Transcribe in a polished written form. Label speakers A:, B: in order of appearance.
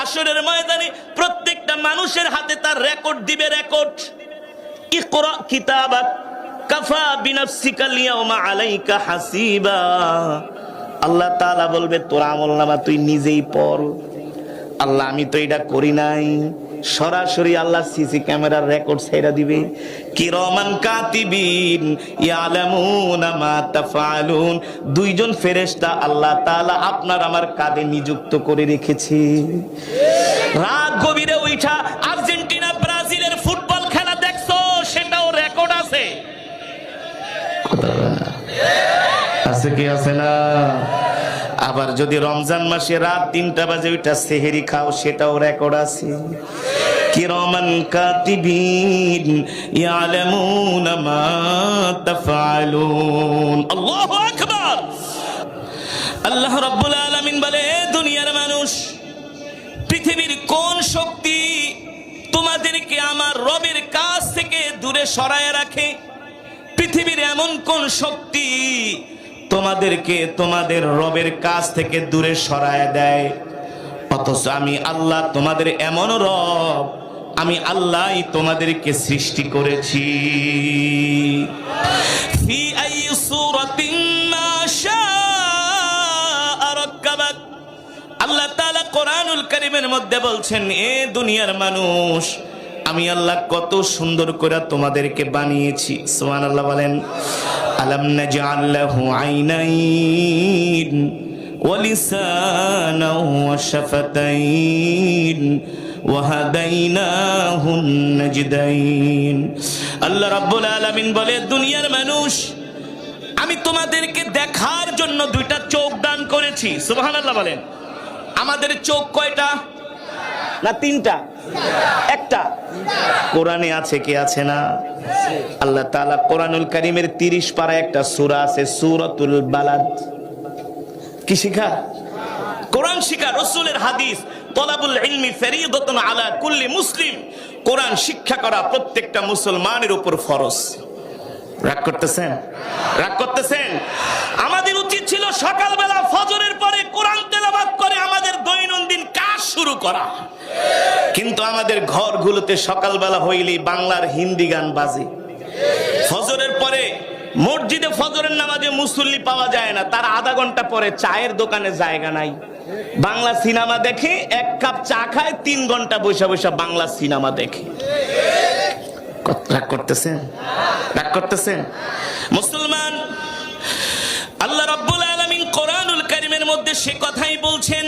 A: হাসরের ময়দানে প্রত্যেকটা মানুষের হাতে তার রেকর্ড দিবে, রেকর্ড। ইকরা কিতাবাক কাফা বিনাফসিকা লিয়াউমা আলাইকা হাসিবা। আল্লাহ তাআলা বলবে তোর আমলনামা তুই নিজেই পড়। আল্লাহ আমি তো এটা করি নাই। সরাসরি আল্লাহ সিসি ক্যামেরার রেকর্ড ছেড়ে দিবে। কিরামান কাতিবিন ইয়ালামুনা মা তাফআলুন। দুইজন ফেরেশতা আল্লাহ তাআলা আপনার আমার কাঁধে নিযুক্ত করে রেখেছে। রাত গভীরে উঠা আর্জেন্টিনা ব্রাজিলের ফুটবল খেলা দেখছো, সেটাও রেকর্ড আছে। আছে কি আছে না? আবার যদি রমজান মাসে রাত 3টা বাজে ওইটা সেহেরি খাও, সেটাও রেকর্ড আছে। কিরামান কাতিবিন ইয়ালামুনা মা তাফআলুন। আল্লাহু আকবার। আল্লাহ রাব্বুল আলামিন বলে, দুনিয়ার মানুষ, পৃথিবীর কোন শক্তি তোমাদেরকে আমার রবের কাছ থেকে দূরে সরায় রাখে? পৃথিবীর এমন কোন শক্তি তোমাদেরকে তোমাদের রবের কাছ থেকে দূরে সরায় দেয়? অথচ আমি আল্লাহ তোমাদের এমন রব, আমি আল্লাহই তোমাদেরকে সৃষ্টি করেছি। ফি আইয়ি সূরাতিন মা শাআ রাক্কাবাক। আল্লাহ তাআলা কোরআনুল কারীমের মধ্যে বলছেন, এ দুনিয়ার মানুষ, আমি আল্লাহ কত সুন্দর করে তোমাদেরকে বানিয়েছি। সুবহানাল্লাহ বলেন। আলাম নাজআল লাহু আইনাইন ওয়া লিসানান ওয়া শাফাতাইন ওয়া হাদাইনাহুন নাজদাইন। আল্লাহ রাব্বুল আলামিন বলে, দুনিয়ার মানুষ, আমি তোমাদেরকে দেখার জন্য 2টা চোখ দান করেছি। সুবহানাল্লাহ বলেন। আমাদের চোখ কয়টা? না 3টা? একটা? কোরআনে আছে কি আছে না? আল্লাহ তাআলা কোরআনুল কারীমের 30 পারায় একটা সূরা আছে, সূরাতুল বালাদ। কি শিখা? কোরআন শিখা। রাসূলের হাদিস, তলাবুল ইলমি ফরিদাতুন আলা কুল্লি মুসলিম। কোরআন শিক্ষা করা প্রত্যেকটা মুসলমানের উপর ফরজ। রাগ করতেছেন? রাগ করতেছেন? আমাদের উচিত ছিল সকালবেলা ফজরের পরে কোরআন তেলাওয়াত করে আমাদের দৈনন্দিন কাজ শুরু করা। কিন্তু আমাদের ঘরগুলোতে সকালবেলা হইলেই বাংলার হিন্দি গান বাজে। ফজরের পরে মসজিদে ফজরের নামাজে মুসল্লি পাওয়া যায় না, তার আধা ঘন্টা পরে চায়ের দোকানে জায়গা নাই। বাংলা সিনেমা দেখে, 1 কাপ চা খায়, 3 ঘন্টা বসে বসে বাংলা সিনেমা দেখে। রাগ করতেছেন? রাগ করতেছেন? মুসলমান, আল্লাহ রাব্বুল আলামিন কোরআনুল কারীমের মধ্যে সে কথাই বলছেন,